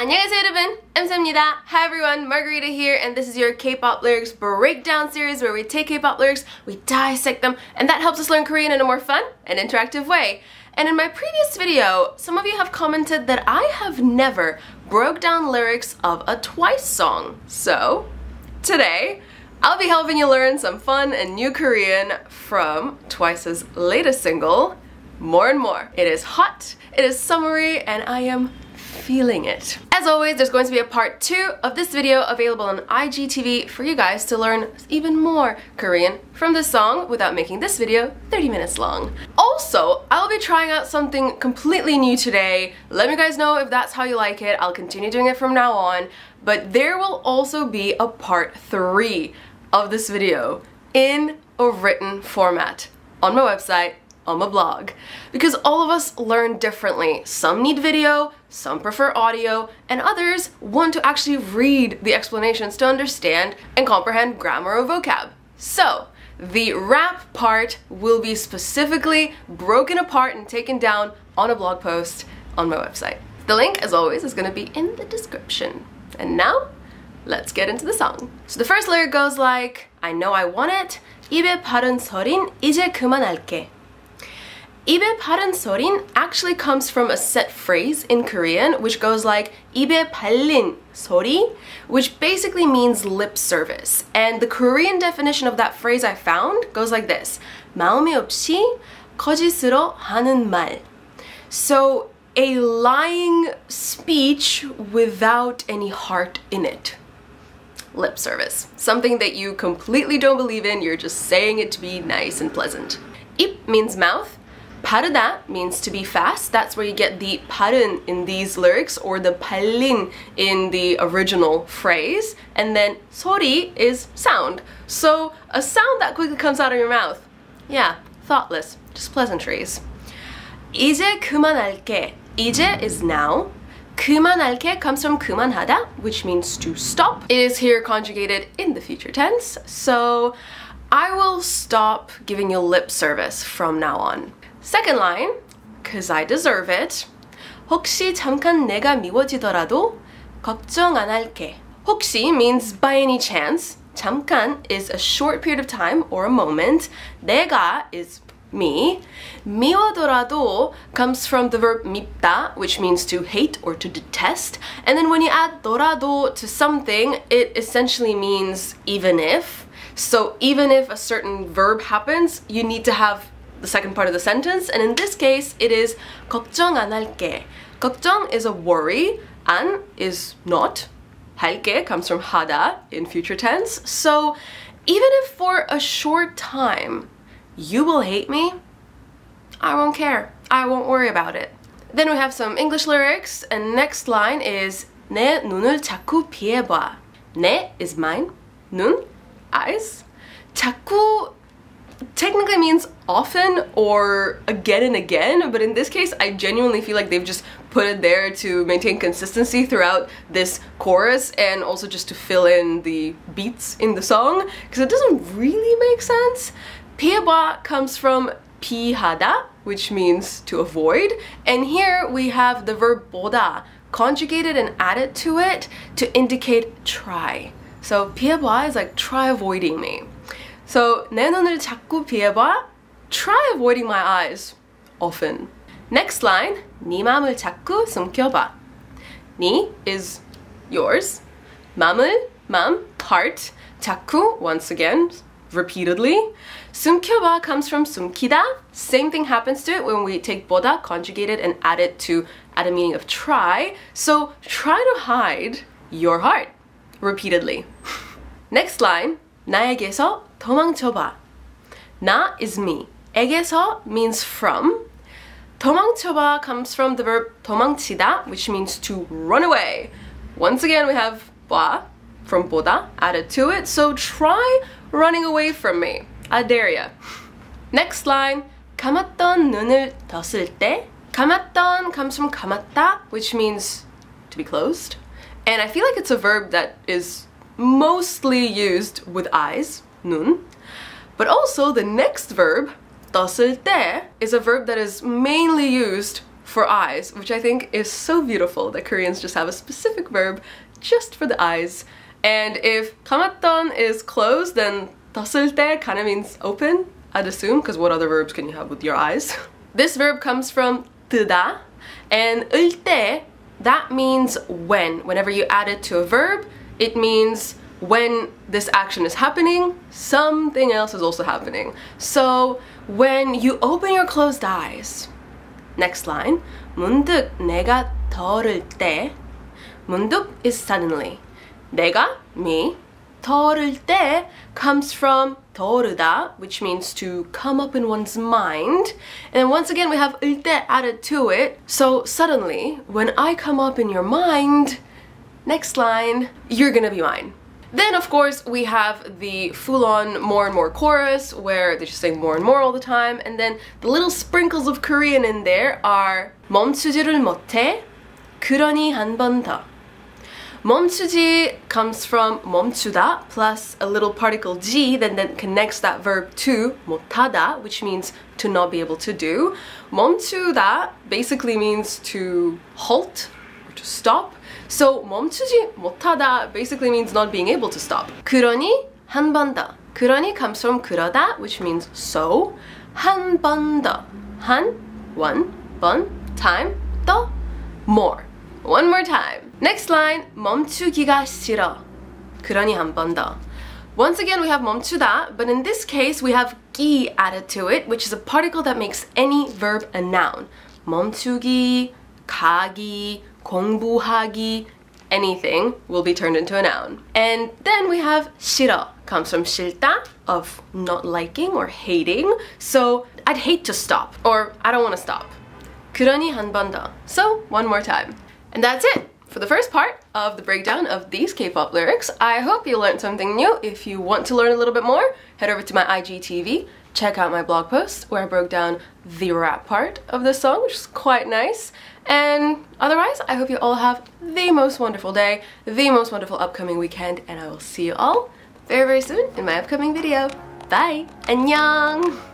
안녕하세요 여러분, 엠쌤입니다. Hi everyone, Margarita here, and this is your K-pop lyrics breakdown series where we take K-pop lyrics, we dissect them, and that helps us learn Korean in a more fun and interactive way. And in my previous video, some of you have commented that I have never broke down lyrics of a Twice song. So, today, I'll be helping you learn some fun and new Korean from Twice's latest single, More and More. It is hot, it is summery, and I am feeling it. As always, there's going to be a part 2 of this video available on IGTV for you guys to learn even more Korean from this song without making this video 30 minutes long. Also, I'll be trying out something completely new today. Let me guys know if that's how you like it. I'll continue doing it from now on, but there will also be a part 3 of this video in a written format on my website, on my blog, because all of us learn differently. Some need video, some prefer audio, and others want to actually read the explanations to understand and comprehend grammar or vocab. So, the rap part will be specifically broken apart and taken down on a blog post on my website. The link, as always, is going to be in the description. And now, let's get into the song. So the first lyric goes like, I know I want it, 입에 바른 소린 이제 그만할게. 입에 바른 소린 actually comes from a set phrase in Korean which goes like 입에 발린 소리, which basically means lip service. And the Korean definition of that phrase I found goes like this: 마음이 없이 거짓으로 하는 말. So, a lying speech without any heart in it. Lip service. Something that you completely don't believe in, you're just saying it to be nice and pleasant. 입 means mouth. 바르다 means to be fast. That's where you get the 바른 in these lyrics, or the 발린 in the original phrase. And then 소리 is sound. So a sound that quickly comes out of your mouth. Yeah, thoughtless, just pleasantries. 이제 그만할게. 이제 is now. 그만할게 comes from 그만하다, which means to stop. It is here conjugated in the future tense. So I will stop giving you lip service from now on. Second line, cause I deserve it. 혹시 잠깐 내가 미워지더라도 걱정 안 할게. 혹시 means by any chance. 잠깐 is a short period of time or a moment. 내가 is me. 미워더라도 comes from the verb 밉다, which means to hate or to detest. And then when you add 더라도 to something, it essentially means even if. So even if a certain verb happens, you need to have the second part of the sentence, and in this case it is 걱정 안 할게. 걱정 is a worry, 안 is not. 할게 comes from 하다 in future tense. So even if for a short time you will hate me, I won't care. I won't worry about it. Then we have some English lyrics, and next line is 내 눈을 자꾸 피해봐. 내 is mine, 눈, eyes. 자꾸 technically means often or again and again, but in this case I genuinely feel like they've just put it there to maintain consistency throughout this chorus and also just to fill in the beats in the song, because it doesn't really make sense. 피해봐 comes from 피하다, which means to avoid, and here we have the verb 보다 conjugated and added to it to indicate try. So 피해봐 is like try avoiding me. So 내 눈을 자꾸 피해봐, try avoiding my eyes often. Next line, 네 맘을 자꾸 숨겨봐. 네 is yours. 맘을, 맘, heart. 자꾸, once again, repeatedly. 숨겨봐 comes from 숨기다. Same thing happens to it when we take 보다, conjugate it, and add it to add a meaning of try. So try to hide your heart repeatedly. Next line, 나에게서 도망쳐봐. 나 is me. 에게서 means from. 도망쳐봐 comes from the verb 도망치다, which means to run away. Once again, we have 봐 from 보다 added to it, so try running away from me. I dare ya. Next line, 감았던 눈을 떴을 때. 감았던 comes from 감았다, which means to be closed. And I feel like it's a verb that is mostly used with eyes, 눈. But also the next verb, 떴을 때, is a verb that is mainly used for eyes, which I think is so beautiful that Koreans just have a specific verb just for the eyes. And if 감았던 is closed, then 떴을 때 kind of means open, I'd assume, because what other verbs can you have with your eyes? This verb comes from 뜨다, and 을 때, that means when. Whenever you add it to a verb, it means when this action is happening, something else is also happening. So when you open your closed eyes, next line, 문득 내가 떠오를 때, 문득 is suddenly. 내가, me, 떠오를 때 comes from 떠오르다, which means to come up in one's mind. And once again, we have 을 때 added to it. So suddenly, when I come up in your mind, next line, you're gonna be mine. Then, of course, we have the full-on more and more chorus, where they just sing more and more all the time, and then the little sprinkles of Korean in there are 멈추지를 못해, 그러니 한 번 더. 멈추지 comes from 멈추다 plus a little particle G that then connects that verb to 못하다, which means to not be able to do. 멈추다 basically means to halt or to stop. So 멈추지 못하다 basically means not being able to stop. 그러니 한 번 더. 그러니 comes from 그러다, which means so. 한 번 더. 한, one, 번, time, 더, more. One more time. Next line, 멈추기가 싫어. 그러니 한 번 더. Once again, we have 멈추다, but in this case, we have 기 added to it, which is a particle that makes any verb a noun. 멈추기, 가기, 공부하기, anything will be turned into a noun. And then we have 싫어, comes from 싫다, of not liking or hating. So I'd hate to stop, or I don't want to stop. 그러니 한 번 더. So one more time. And that's it for the first part of the breakdown of these K-pop lyrics. I hope you learned something new. If you want to learn a little bit more, head over to my IGTV, check out my blog post where I broke down the rap part of this song, which is quite nice. And otherwise, I hope you all have the most wonderful day, the most wonderful upcoming weekend, and I will see you all very, very soon in my upcoming video. Bye! 안녕!